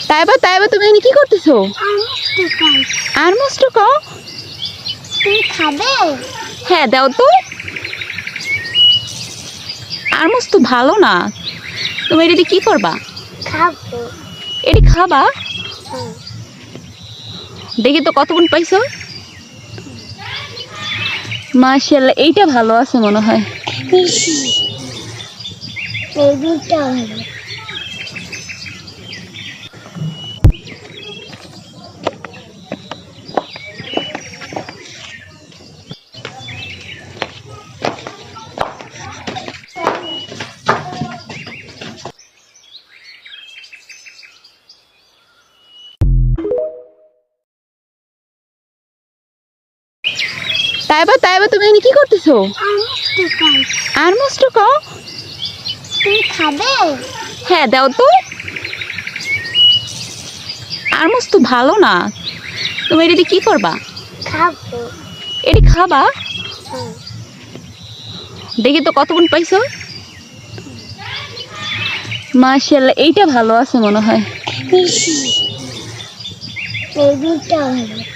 তাইবা তুমি এখানে কি করতেছো? আর মস্ত খাও। তুমি খাবে? হ্যাঁ দাও তো। আর মস্ত ভালো না, তুমি এটা দিয়ে কি করবা? খাবো। এটি খাবা? দেখি তো কতক্ষণ পাইছো। মাশাআল্লাহ, এইটা ভালো আছে মনে হয়। এই দুটো ভালো। তাইবা তুমি এখানে কি করতেছো? আর মস্ত খাও। তুমি খাবে? হ্যাঁ দাও তো। আর মস্ত ভালো না, তুমি এটা দিয়ে কি করবা? খাবো। এটি খাবা? দেখি তো কতক্ষণ পাইছো। মাশাআল্লাহ, এইটা ভালো আছে মনে হয়। এই দুটো ভালো।